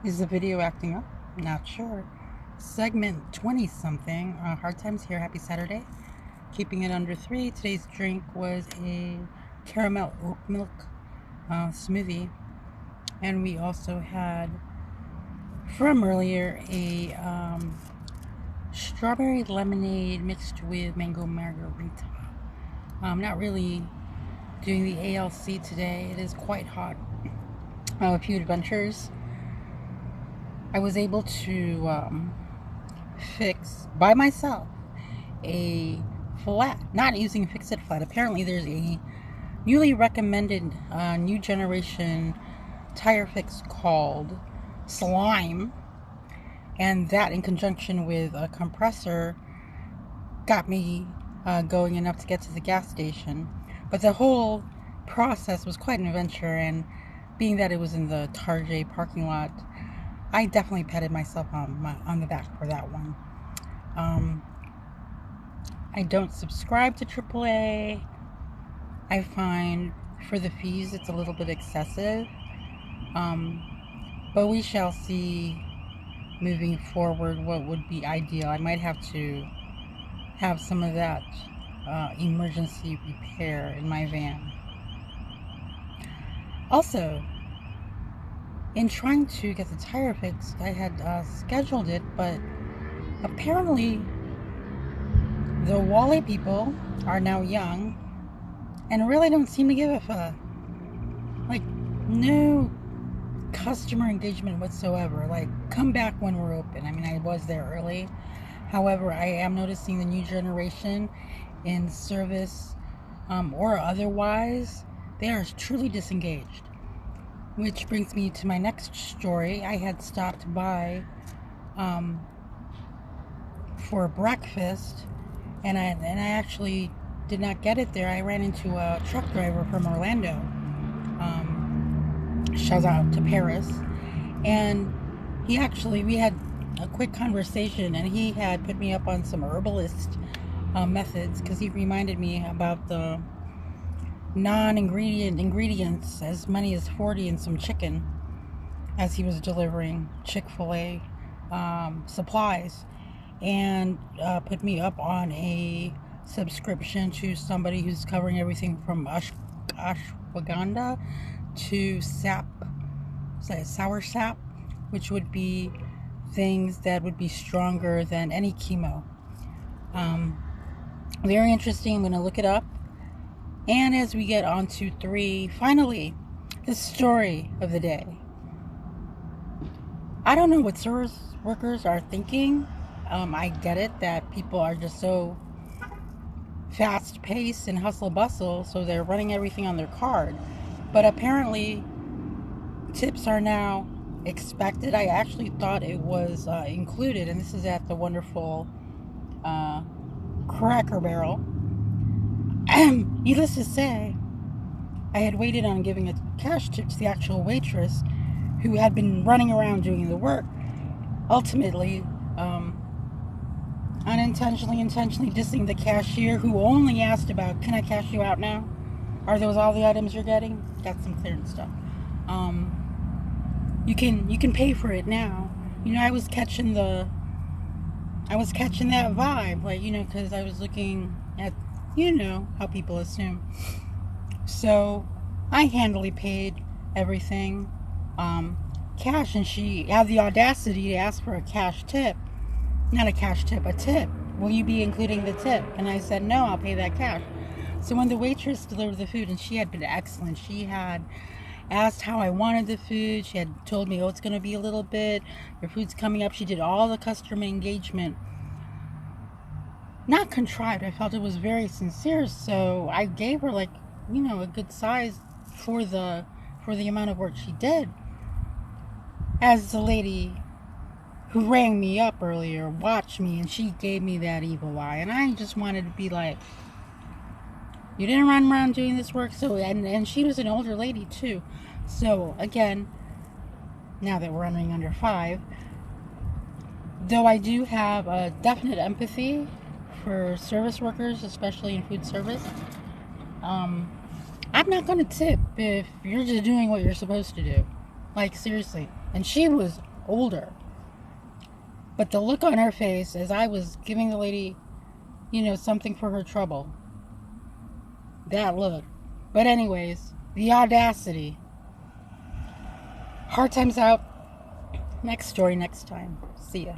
Is the video acting up? Not sure. Segment 20 something. Hard times here. Happy Saturday. Keeping it under 3. Today's drink was a caramel oat milk smoothie. And we also had, from earlier, a strawberry lemonade mixed with mango margarita. I'm not really doing the ALC today. It is quite hot. A few adventures. I was able to fix by myself a flat, not using fix-it flat. Apparently there's a newly recommended new generation tire fix called Slime, and that in conjunction with a compressor got me going enough to get to the gas station. But the whole process was quite an adventure, and being that it was in the Target parking lot, I definitely patted myself on the back for that one. I don't subscribe to AAA. I find for the fees it's a little bit excessive. But we shall see moving forward what would be ideal. I might have to have some of that emergency repair in my van. Also, in trying to get the tire fixed, I had scheduled it, but apparently the Wally people are now young and really don't seem to give a fuck. Like, no customer engagement whatsoever. Like, come back when we're open. I mean, I was there early. However, I am noticing the new generation in service or otherwise, they are truly disengaged. Which brings me to my next story. I had stopped by for breakfast, and I actually did not get it there. I ran into a truck driver from Orlando. Shout out to Paris. And we had a quick conversation, and he had put me up on some herbalist methods, because he reminded me about the ingredients, as many as 40 in some chicken, as he was delivering Chick-fil-A supplies, and put me up on a subscription to somebody who's covering everything from ashwagandha to sour sap, which would be things that would be stronger than any chemo. Very interesting. I'm going to look it up. And as we get on to 3, finally, the story of the day. I don't know what service workers are thinking. I get it that people are just so fast paced and hustle bustle, so they're running everything on their card. But apparently, tips are now expected. I actually thought it was included, and this is at the wonderful Cracker Barrel. Needless to say, I had waited on giving a cash tip to the actual waitress who had been running around doing the work, ultimately intentionally dissing the cashier, who only asked about, can I cash you out now? Are those all the items you're getting? Got some clearance stuff. You can pay for it now. I was catching that vibe, like, because I was looking at, how people assume. So I handily paid everything cash, and she had the audacity to ask for a cash tip. Not a cash tip, a tip. Will you be including the tip? And I said, no, I'll pay that cash. So when the waitress delivered the food, and she had been excellent, she had asked how I wanted the food. She had told me, it's going to be a little bit. Your food's coming up. She did all the customer engagement. Not contrived. I felt it was very sincere. So I gave her a good size for the amount of work she did. As the lady who rang me up earlier watched me, and she gave me that evil eye, and I just wanted to be like, you didn't run around doing this work. So and she was an older lady too. So again, now that we're running under 5, though I do have a definite empathy for service workers, especially in food service, I'm not going to tip if you're just doing what you're supposed to do. Like, seriously. And she was older. But the look on her face as I was giving the lady, something for her trouble. That look. But anyways, the audacity. Hard times out. Next story next time. See ya.